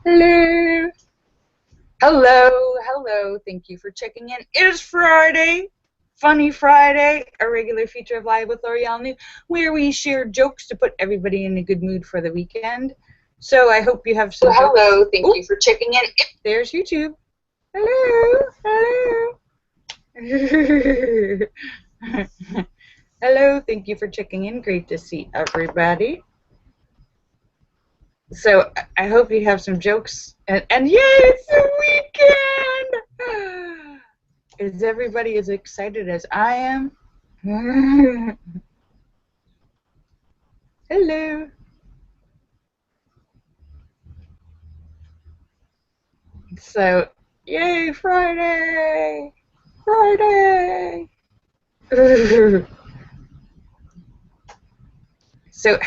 Hello. Hello. Thank you for checking in. It is Friday. Funny Friday, a regular feature of Live with Lorielle New, where we share jokes to put everybody in a good mood for the weekend. So I hope you have some jokes. Hello. Thank you for checking in. There's YouTube. Hello. Hello. Thank you for checking in. Great to see everybody. So I hope you have some jokes. And yay, it's the weekend! Is everybody as excited as I am? Hello. So, yay, Friday! Friday! So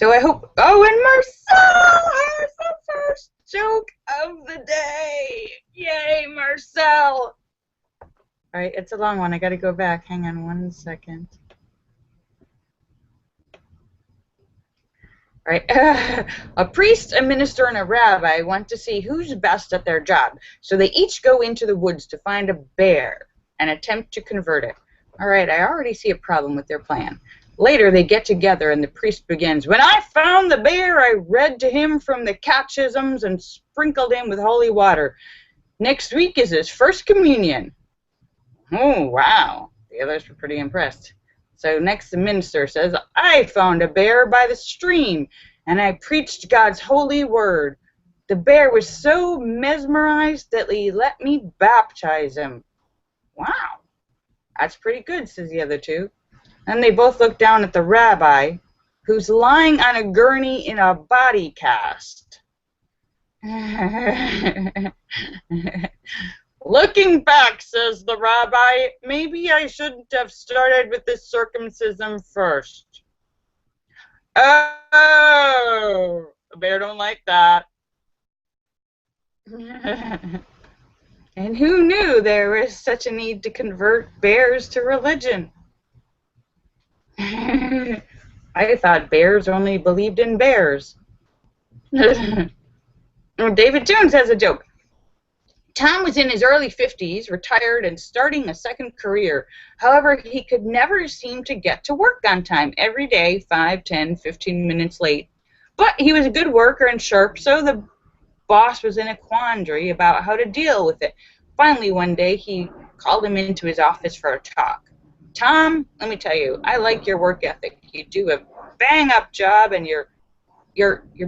I hope. Oh, and Marcel has the first joke of the day. Yay, Marcel! All right, it's a long one. I got to go back. Hang on 1 second. All right. A priest, a minister, and a rabbi want to see who's best at their job. So they each go into the woods to find a bear and attempt to convert it. All right, I already see a problem with their plan. Later, they get together and the priest begins, "When I found the bear, I read to him from the catechisms and sprinkled him with holy water. Next week is his first communion." Oh, wow. The others were pretty impressed. So next the minister says, "I found a bear by the stream, and I preached God's holy word. The bear was so mesmerized that he let me baptize him." Wow. That's pretty good, says the other two. And they both look down at the rabbi, who's lying on a gurney in a body cast. "Looking back," says the rabbi, "maybe I shouldn't have started with the circumcision first." Oh, the bear don't like that. And who knew there was such a need to convert bears to religion? I thought bears only believed in bears. David Jones has a joke. Tom was in his early 50s, retired and starting a second career. However, he could never seem to get to work on time. Every day, 5, 10, 15 minutes late. But he was a good worker and sharp, so the boss was in a quandary about how to deal with it. Finally, one day, he called him into his office for a talk. "Tom, let me tell you, I like your work ethic. You do a bang-up job, and you're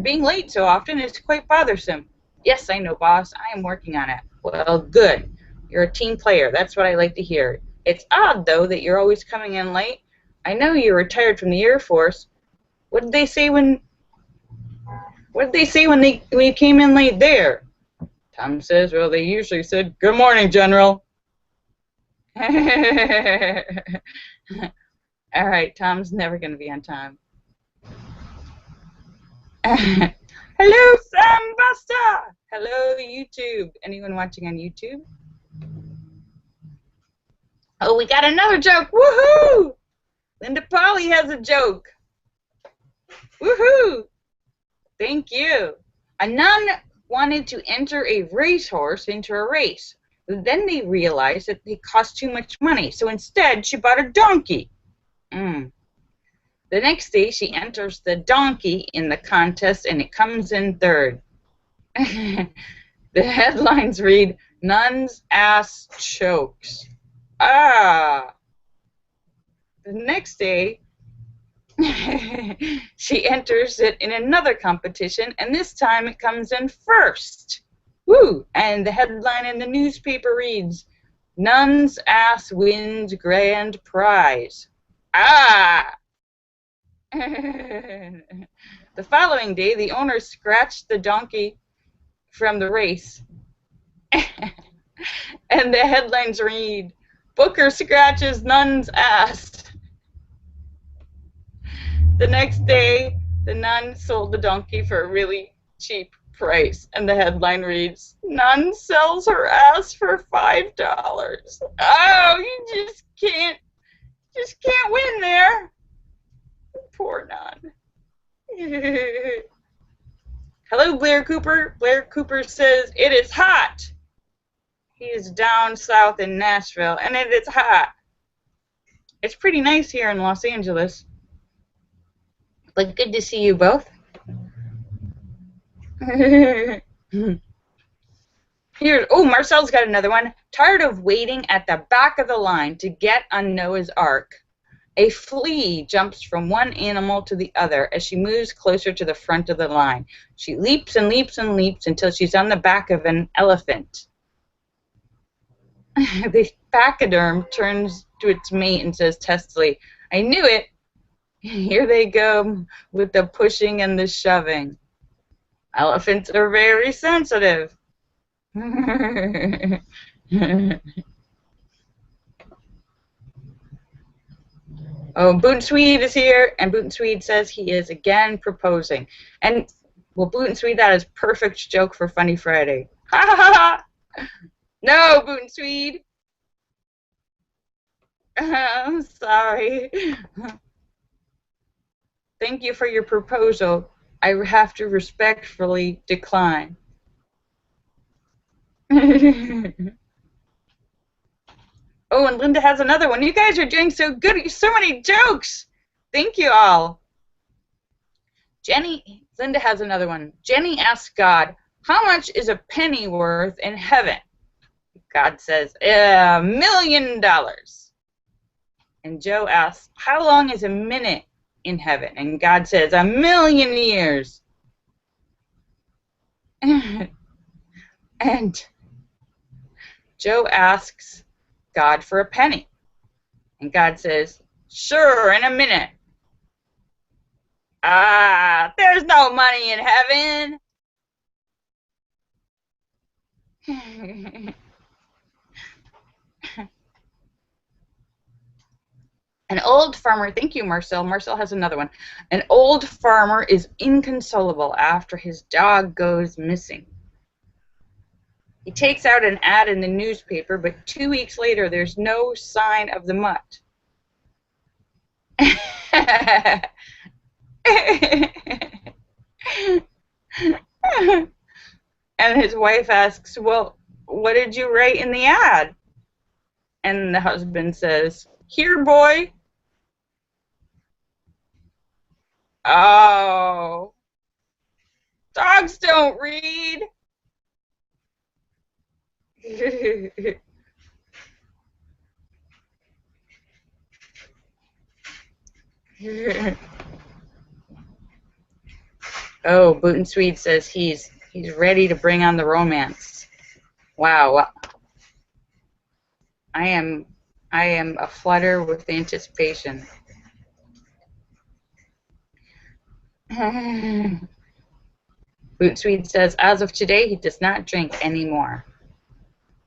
being late so often, it's quite bothersome." "Yes, I know, boss. I am working on it." "Well, good. You're a team player. That's what I like to hear. It's odd, though, that you're always coming in late. I know you're retired from the Air Force. What did they say when you came in late there?" Tom says, "Well, they usually said, 'Good morning, General.'" All right, Tom's never going to be on time. Hello, Sam Buster. Hello, YouTube. Anyone watching on YouTube? Oh, we got another joke. Woohoo! Linda Polly has a joke. Woohoo! Thank you. A nun wanted to enter a racehorse into a race. Then they realized that they cost too much money, so instead she bought a donkey. The next day she enters the donkey in the contest and it comes in third. The headlines read, "Nun's ass chokes." Ah. The next day she enters it in another competition, and this time it comes in first. Woo! And the headline in the newspaper reads, "Nun's ass wins grand prize." Ah! The following day, the owner scratched the donkey from the race. And the headlines read, "Booker scratches nun's ass." The next day, the nun sold the donkey for a really cheap price, and the headline reads, "Nun sells her ass for $5. Oh, you just can't win there. Poor nun. Hello, Blair Cooper. Blair Cooper says, it is hot. He is down south in Nashville, and it is hot. It's pretty nice here in Los Angeles. But good to see you both. Here, oh, Marcel's got another one. Tired of waiting at the back of the line to get on Noah's Ark, a flea jumps from one animal to the other as she moves closer to the front of the line. She leaps and leaps and leaps until she's on the back of an elephant. The pachyderm turns to its mate and says testily, I knew it. Here they go with the pushing and the shoving. Elephants are very sensitive. Oh, Boot and Swede is here, and Boot and Swede says he is again proposing. And, well, Boot and Swede, that is perfect joke for Funny Friday. Ha ha ha ha! No, Boot and Swede. I'm sorry. Thank you for your proposal. I have to respectfully decline. Oh, and Linda has another one. You guys are doing so good. So many jokes. Thank you all. Linda has another one. Jenny asks God, how much is a penny worth in heaven? God says, $1 million. And Joe asks, how long is a minute in heaven? And God says, 1,000,000 years. And Joe asks God for a penny. And God says, sure, in a minute. Ah, there's no money in heaven. An old farmer, thank you, Marcel. Marcel has another one. An old farmer is inconsolable after his dog goes missing. He takes out an ad in the newspaper, but 2 weeks later, there's no sign of the mutt. And his wife asks, well, what did you write in the ad? And the husband says, here, boy. Oh, dogs don't read. Oh, Boot and Swede says he's ready to bring on the romance. Wow. I am aflutter with anticipation. Boot and Swede says as of today he does not drink anymore.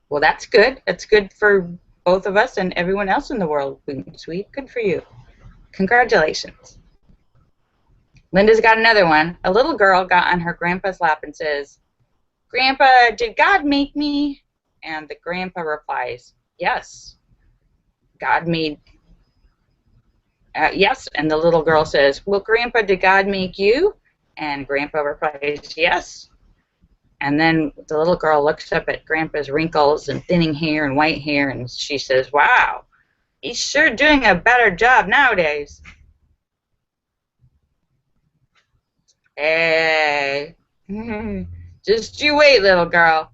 Well, that's good. That's good for both of us and everyone else in the world, Boot and Swede. Good for you. Congratulations. Linda's got another one. A little girl got on her grandpa's lap and says, Grandpa, did God make me? And the grandpa replies, yes. God made, yes. And the little girl says, well, Grandpa, did God make you? And Grandpa replies, yes. And then the little girl looks up at Grandpa's wrinkles and thinning hair and white hair, and she says, wow, he's sure doing a better job nowadays. Hey, just you wait, little girl.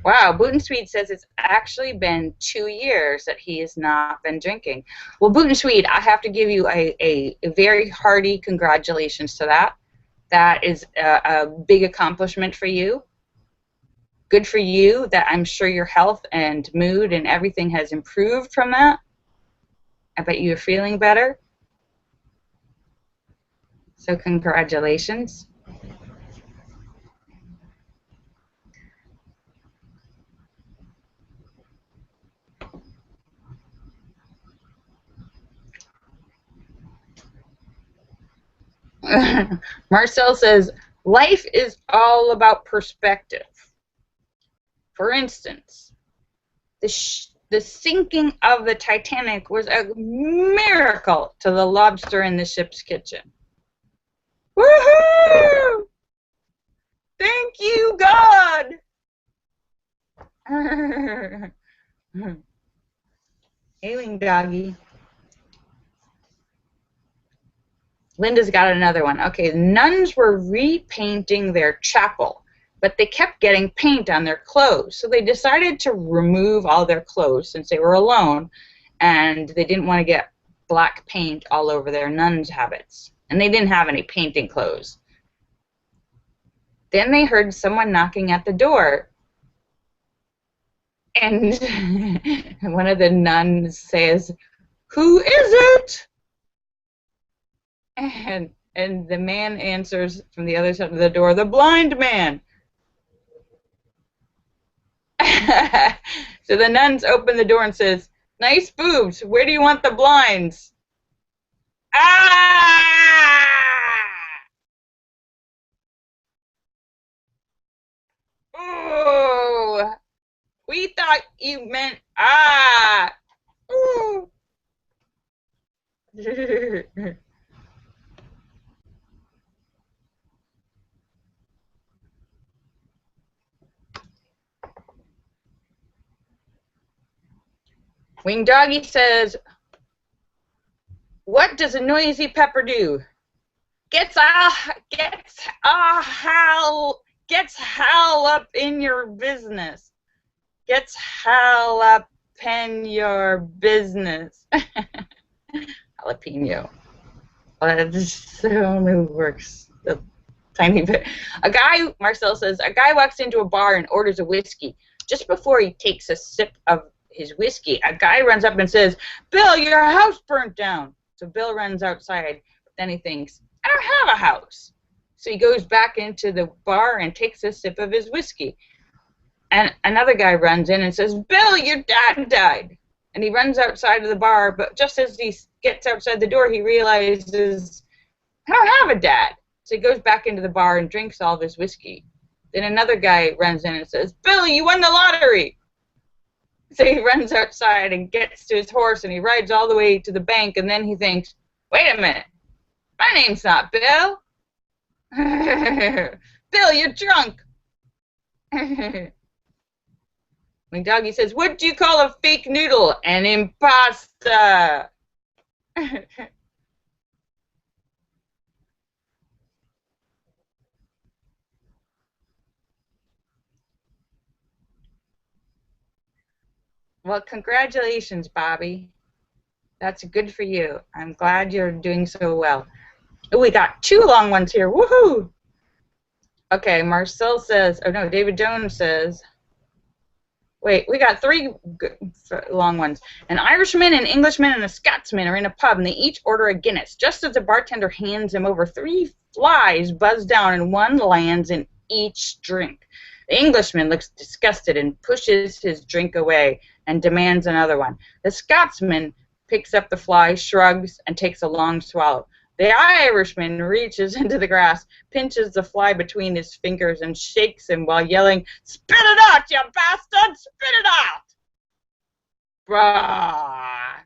Wow, Boot and Swede says it's actually been 2 years that he has not been drinking. Well, Boot and Swede, I have to give you a very hearty congratulations to that. That is a big accomplishment for you. Good for you that I'm sure your health and mood and everything has improved from that. I bet you're feeling better. So congratulations. Marcel says, life is all about perspective. For instance, the The sinking of the Titanic was a miracle to the lobster in the ship's kitchen. Woohoo! Thank you, God! Ailing doggy. Linda's got another one. Okay, nuns were repainting their chapel, but they kept getting paint on their clothes. So they decided to remove all their clothes since they were alone, and they didn't want to get black paint all over their nuns' habits. And they didn't have any painting clothes. Then they heard someone knocking at the door. And one of the nuns says, "Who is it?" And the man answers from the other side of the door, "The blind man." So the nuns open the door and says, "Nice boobs. Where do you want the blinds?" Ah! Ooh! We thought you meant ah! Ooh! Wing Doggy says, "What does a noisy pepper do? Gets hell up in your business. Gets hell up in your business." Jalapeno. That just only works a tiny bit. Marcel says, a guy walks into a bar and orders a whiskey. Just before he takes a sip of his whiskey, a guy runs up and says, "Bill, your house burnt down." So Bill runs outside, but then he thinks, "I don't have a house." So he goes back into the bar and takes a sip of his whiskey. And another guy runs in and says, "Bill, your dad died." And he runs outside of the bar, but just as he gets outside the door, he realizes, "I don't have a dad." So he goes back into the bar and drinks all of his whiskey. Then another guy runs in and says, "Bill, you won the lottery." So he runs outside and gets to his horse and he rides all the way to the bank, and then he thinks, "Wait a minute, my name's not Bill." "Bill, you're drunk." When Doggy says, "What do you call a fake noodle?" "An impasta." Well, congratulations, Bobby. That's good for you. I'm glad you're doing so well. Oh, we got 2 long ones here. Woohoo! Okay, Marcel says, oh no, David Jones says, wait, we got 3 long ones. An Irishman, an Englishman, and a Scotsman are in a pub, and they each order a Guinness. Just as the bartender hands them over, 3 flies buzz down, and 1 lands in each drink. The Englishman looks disgusted and pushes his drink away and demands another one. The Scotsman picks up the fly, shrugs, and takes a long swallow. The Irishman reaches into the grass, pinches the fly between his fingers, and shakes him while yelling, "Spit it out, you bastard! Spit it out!" Brah.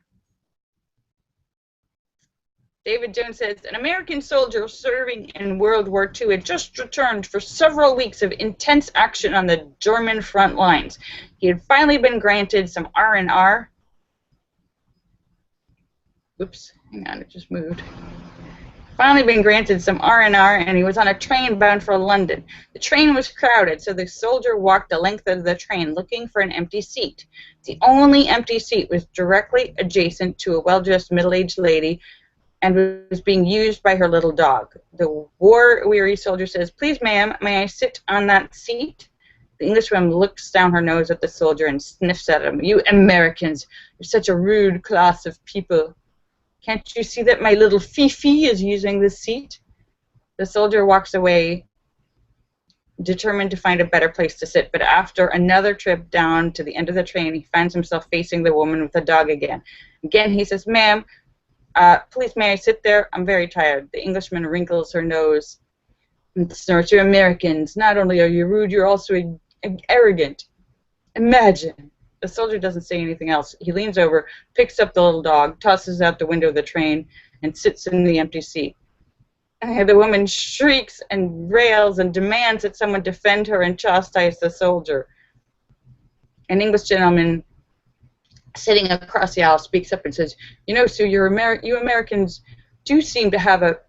David Jones says, an American soldier serving in World War II had just returned for several weeks of intense action on the German front lines. He had finally been granted some R&R. Oops, hang on, it just moved. Finally been granted some R&R, and he was on a train bound for London. The train was crowded, so the soldier walked the length of the train looking for an empty seat. The only empty seat was directly adjacent to a well-dressed middle-aged lady and was being used by her little dog. The war-weary soldier says, "Please, ma'am, may I sit on that seat?" The Englishwoman looks down her nose at the soldier and sniffs at him. "You Americans, you're such a rude class of people. Can't you see that my little Fifi is using this seat?" The soldier walks away, determined to find a better place to sit, but after another trip down to the end of the train, he finds himself facing the woman with the dog again. Again, he says, "Ma'am, please, may I sit there? I'm very tired." The Englishman wrinkles her nose and snorts, "You Americans, not only are you rude, you're also arrogant. Imagine The soldier doesn't say anything else. He leans over, picks up the little dog, tosses out the window of the train, and sits in the empty seat. The woman shrieks and rails and demands that someone defend her and chastise the soldier. An English gentleman sitting across the aisle speaks up and says, "You know, Sue, you Americans do seem to have a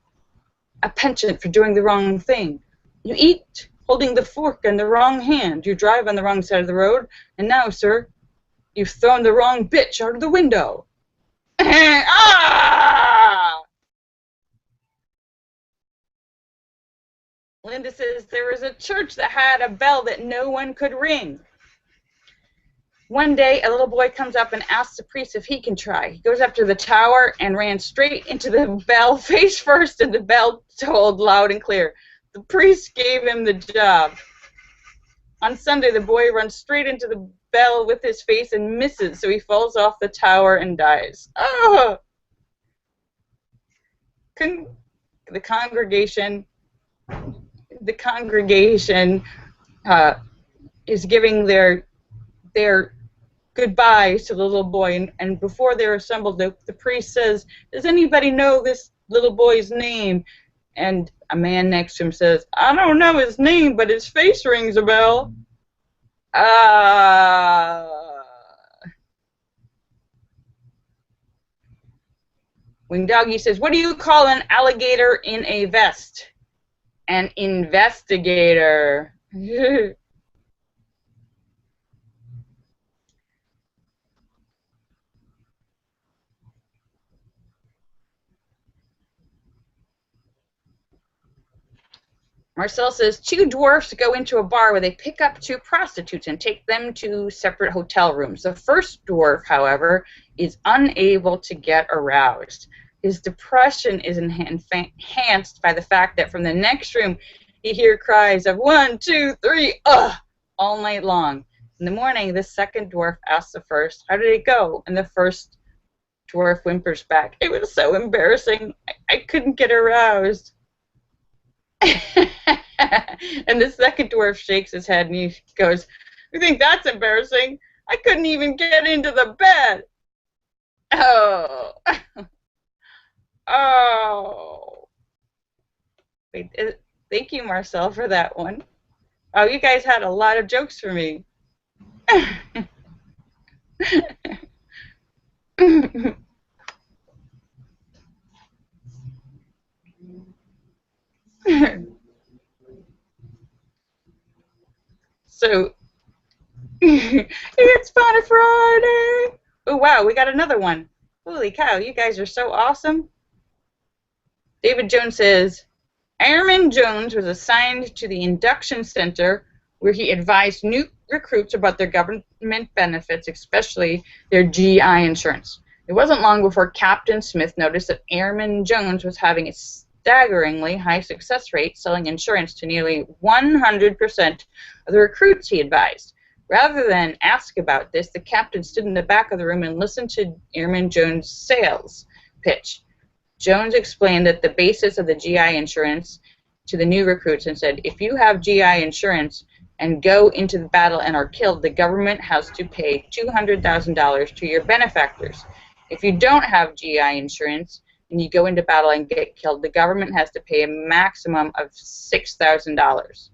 penchant for doing the wrong thing. You eat holding the fork in the wrong hand. You drive on the wrong side of the road. And now, sir, you've thrown the wrong bitch out of the window." Ah! Linda says, there was a church that had a bell that no one could ring. One day, a little boy comes up and asks the priest if he can try. He goes up to the tower and ran straight into the bell face first, and the bell tolled loud and clear. The priest gave him the job. On Sunday, the boy runs straight into the bell with his face and misses, so he falls off the tower and dies. Oh! The congregation is giving their goodbyes to the little boy, and before they're assembled, the priest says, "Does anybody know this little boy's name?" And a man next to him says, "I don't know his name, but his face rings a bell." When Doggy says, "What do you call an alligator in a vest?" An investigator. Marcel says, two dwarfs go into a bar where they pick up two prostitutes and take them to separate hotel rooms. The first dwarf, however, is unable to get aroused. His depression is enhanced by the fact that from the next room he hears cries of 1, 2, 3, ugh, all night long. In the morning, the second dwarf asks the first, "How did it go?" And the first dwarf whimpers back, "It was so embarrassing. I couldn't get aroused." And the second dwarf shakes his head and he goes, "You think that's embarrassing? I couldn't even get into the bed." Oh. Oh. Wait, thank you, Marcel, for that one. Oh, you guys had a lot of jokes for me. So, it's Fun Friday. Oh, wow, we got another one. Holy cow, you guys are so awesome. David Jones says, Airman Jones was assigned to the induction center where he advised new recruits about their government benefits, especially their GI insurance. It wasn't long before Captain Smith noticed that Airman Jones was having a staggeringly high success rate selling insurance to nearly 100% of the recruits he advised. Rather than ask about this, the captain stood in the back of the room and listened to Airman Jones' sales pitch. Jones explained that the basis of the GI insurance to the new recruits and said, if you have GI insurance and go into the battle and are killed, the government has to pay $200,000 to your benefactors. If you don't have GI insurance and you go into battle and get killed, the government has to pay a maximum of $6,000.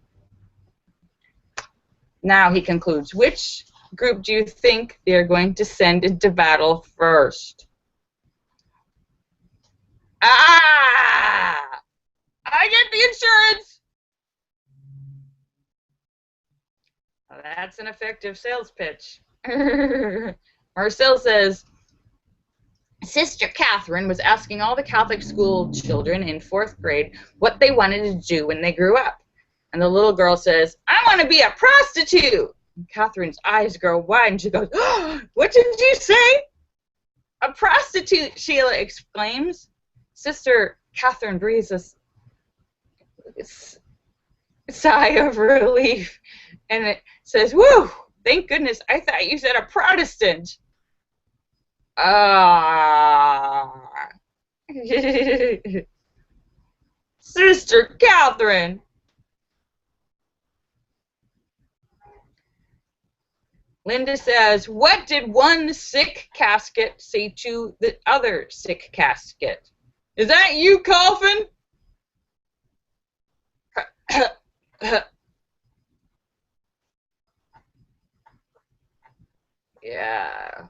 Now he concludes, which group do you think they are going to send into battle first? Ah! I get the insurance! Well, that's an effective sales pitch. Marcel says, Sister Catherine was asking all the Catholic school children in 4th grade what they wanted to do when they grew up. And the little girl says, I want to be a prostitute! And Catherine's eyes grow wide and she goes, oh, what did you say? A prostitute, Sheila exclaims. Sister Catherine breathes a sigh of relief and it says, woo, thank goodness, I thought you said a Protestant. Ah. Sister Catherine. Linda says, what did one sick casket say to the other sick casket? Is that you coughing? Yeah.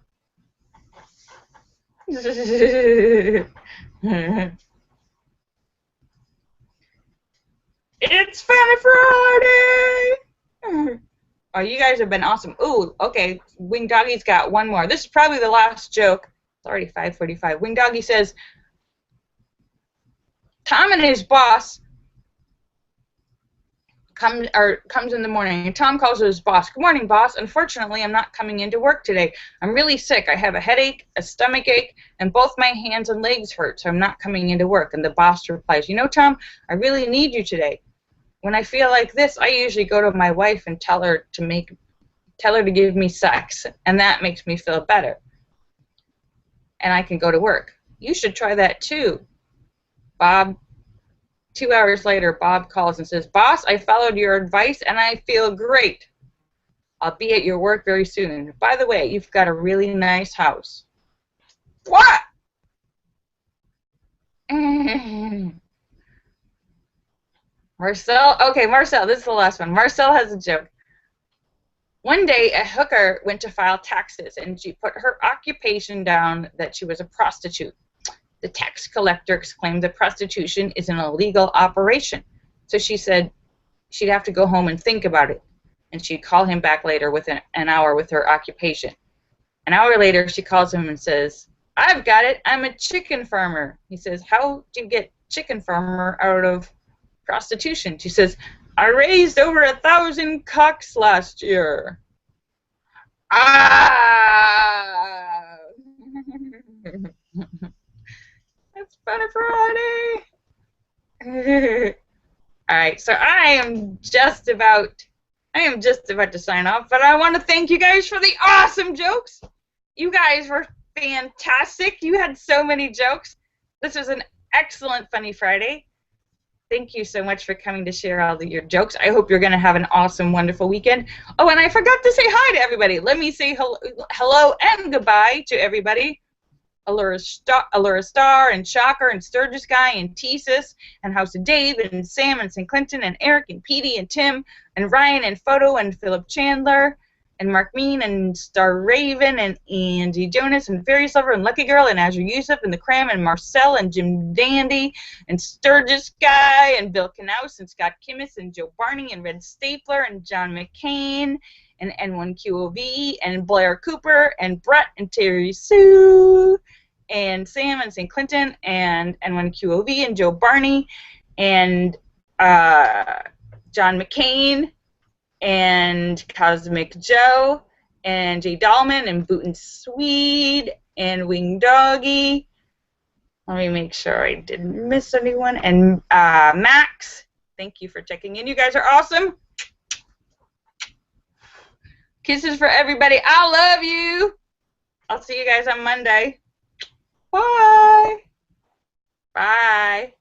It's Funny Friday! Oh, you guys have been awesome. Ooh, okay. Wing Doggy's got one more. This is probably the last joke. It's already 5:45. Wing Doggy says, Tom and his boss comes in the morning, and Tom calls his boss. Good morning, boss. Unfortunately, I'm not coming into work today. I'm really sick. I have a headache, a stomach ache, and both my hands and legs hurt, so I'm not coming into work. And the boss replies, you know, Tom, I really need you today. When I feel like this, I usually go to my wife and tell her to give me sex, and that makes me feel better. And I can go to work. You should try that too, Bob. 2 hours later, Bob calls and says, Boss, I followed your advice and I feel great. I'll be at your work very soon. By the way, you've got a really nice house. What? Marcel, okay, Marcel, this is the last one. Marcel has a joke. One day, a hooker went to file taxes and she put her occupation down that she was a prostitute. The tax collector exclaimed that prostitution is an illegal operation. So she said she'd have to go home and think about it. And she'd call him back later within an hour with her occupation. An hour later, she calls him and says, I've got it. I'm a chicken farmer. He says, how do you get chicken farmer out of prostitution? She says, I raised over 1,000 cocks last year. Ah! It's Funny Friday. All right, so I am just about to sign off, but I want to thank you guys for the awesome jokes. You guys were fantastic. You had so many jokes. This was an excellent Funny Friday. Thank you so much for coming to share all your jokes. I hope you're going to have an awesome, wonderful weekend. Oh, and I forgot to say hi to everybody. Let me say hello and goodbye to everybody. Allura Star and Shocker and Sturgis Guy and Tesis and House of Dave and Sam and St. Clinton and Eric and Petey and Tim and Ryan and Photo and Philip Chandler and Mark Mean and Star Raven and Andy Jonas and Fairy Silver and Lucky Girl and Azure Yusuf and The Cram and Marcel and Jim Dandy and Sturgis Guy and Bill Knaus and Scott Kimmis and Joe Barney and Red Stapler and John McCain and N1QOV and Blair Cooper and Brett and Terry Sue and Sam and St. Clinton and N1QOV and Joe Barney and John McCain and Cosmic Joe and Jay Dahlman and Boot and Swede and Wing Doggy. Let me make sure I didn't miss anyone. And Max, thank you for checking in. You guys are awesome. Kisses for everybody. I love you. I'll see you guys on Monday. Bye. Bye.